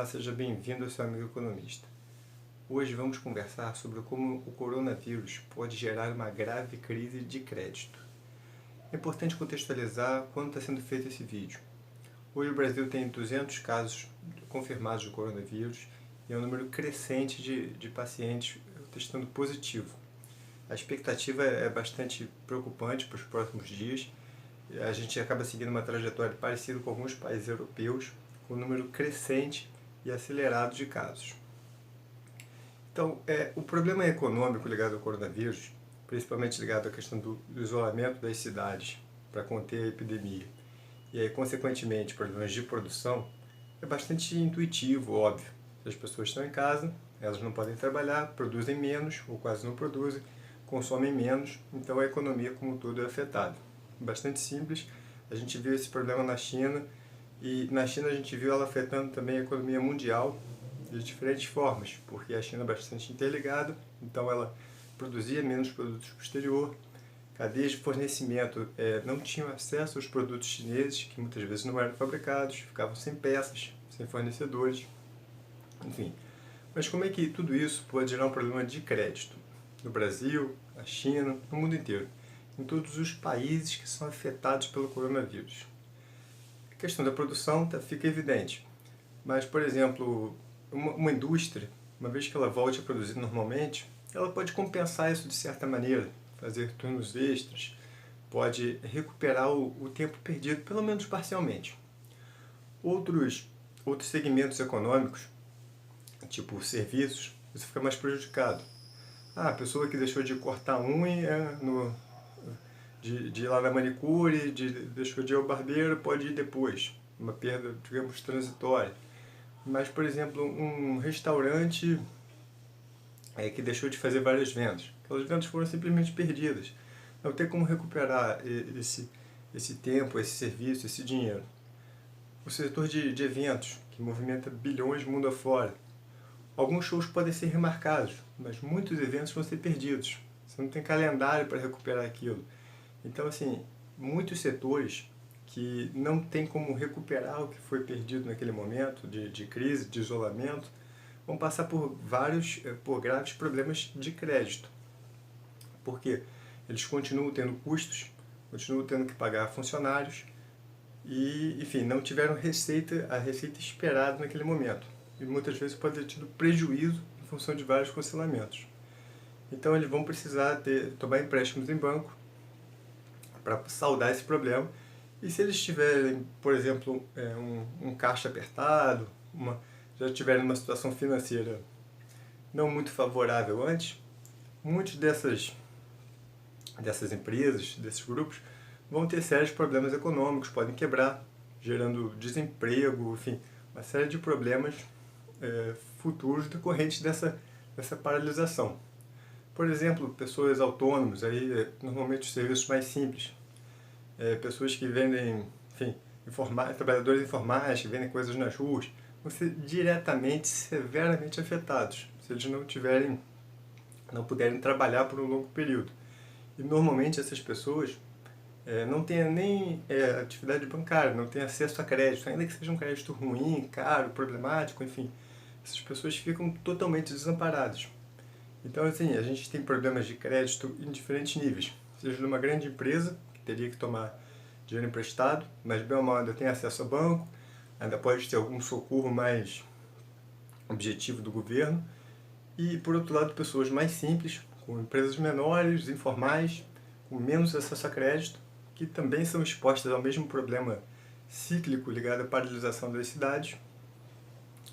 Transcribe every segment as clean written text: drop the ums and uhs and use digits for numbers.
Olá, seja bem-vindo ao seu amigo economista. Hoje vamos conversar sobre como o coronavírus pode gerar uma grave crise de crédito. É importante contextualizar quando está sendo feito esse vídeo. Hoje o Brasil tem 200 casos confirmados de coronavírus e é um número crescente de pacientes testando positivo. A expectativa é bastante preocupante para os próximos dias. A gente acaba seguindo uma trajetória parecida com alguns países europeus, com um número crescente e acelerado de casos. Então, o problema econômico ligado ao coronavírus, principalmente ligado à questão do isolamento das cidades para conter a epidemia, e aí, consequentemente, problemas de produção, é bastante intuitivo, óbvio. Se as pessoas estão em casa, elas não podem trabalhar, produzem menos ou quase não produzem, consomem menos, então a economia como um todo é afetada. Bastante simples, a gente viu esse problema na China, e na China a gente viu ela afetando também a economia mundial de diferentes formas, porque a China é bastante interligada, então ela produzia menos produtos para o exterior, cadeias de fornecimento não tinham acesso aos produtos chineses, que muitas vezes não eram fabricados, ficavam sem peças, sem fornecedores, enfim. Mas como é que tudo isso pode gerar um problema de crédito? No Brasil, na China, no mundo inteiro, em todos os países que são afetados pelo coronavírus. A questão da produção fica evidente, mas, por exemplo, uma indústria, uma vez que ela volte a produzir normalmente, ela pode compensar isso de certa maneira, fazer turnos extras, pode recuperar o tempo perdido, pelo menos parcialmente. Outros segmentos econômicos, tipo serviços, você fica mais prejudicado. A pessoa que deixou de cortar unha, de ir lá na manicure, deixou de ir ao barbeiro, pode ir depois. Uma perda, digamos, transitória. Mas, por exemplo, um restaurante que deixou de fazer várias vendas. Aquelas vendas foram simplesmente perdidas. Não tem como recuperar esse tempo, esse serviço, esse dinheiro. O setor de eventos, que movimenta bilhões mundo afora. Alguns shows podem ser remarcados, mas muitos eventos vão ser perdidos. Você não tem calendário para recuperar aquilo. Então, assim, muitos setores que não tem como recuperar o que foi perdido naquele momento de crise, de isolamento, vão passar por graves problemas de crédito. Porque eles continuam tendo custos, continuam tendo que pagar funcionários e, enfim, não tiveram a receita esperada naquele momento. E muitas vezes pode ter tido prejuízo em função de vários cancelamentos. Então eles vão precisar tomar empréstimos em banco para saldar esse problema. E se eles tiverem, por exemplo, um caixa apertado, já tiverem uma situação financeira não muito favorável antes, muitos dessas empresas, desses grupos, vão ter sérios problemas econômicos, podem quebrar, gerando desemprego, enfim, uma série de problemas futuros decorrentes dessa paralisação. Por exemplo, pessoas autônomas, aí, normalmente os serviços mais simples, pessoas que vendem, enfim, trabalhadores informais que vendem coisas nas ruas, vão ser diretamente, severamente afetados, se eles não puderem trabalhar por um longo período. E normalmente essas pessoas não têm nem atividade bancária, não têm acesso a crédito, ainda que seja um crédito ruim, caro, problemático, enfim, essas pessoas ficam totalmente desamparadas. Então, assim, a gente tem problemas de crédito em diferentes níveis, seja numa grande empresa, que teria que tomar dinheiro emprestado, mas bem ou mal ainda tem acesso a banco, ainda pode ter algum socorro mais objetivo do governo, e, por outro lado, pessoas mais simples, com empresas menores, informais, com menos acesso a crédito, que também são expostas ao mesmo problema cíclico ligado à paralisação das cidades,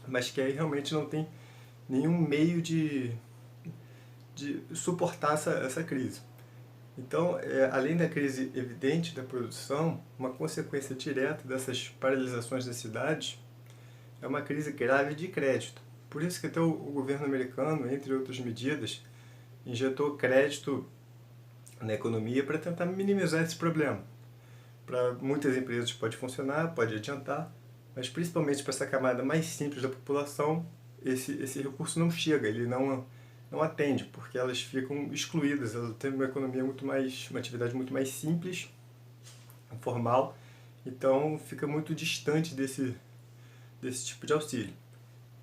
mas que aí realmente não tem nenhum meio de suportar essa crise. Então, além da crise evidente da produção, uma consequência direta dessas paralisações das cidades é uma crise grave de crédito. Por isso que até o governo americano, entre outras medidas, injetou crédito na economia para tentar minimizar esse problema. Para muitas empresas pode funcionar, pode adiantar, mas principalmente para essa camada mais simples da população, esse recurso não chega, ele não atende, porque elas ficam excluídas, elas têm uma atividade muito mais simples, informal, então fica muito distante desse tipo de auxílio.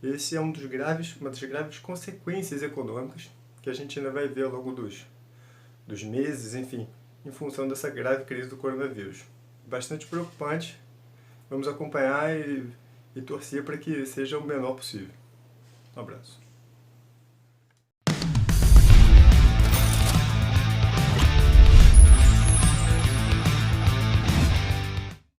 Esse é uma das graves consequências econômicas que a gente ainda vai ver ao longo dos meses, enfim, em função dessa grave crise do coronavírus. Bastante preocupante. Vamos acompanhar e torcer para que seja o menor possível. Um abraço.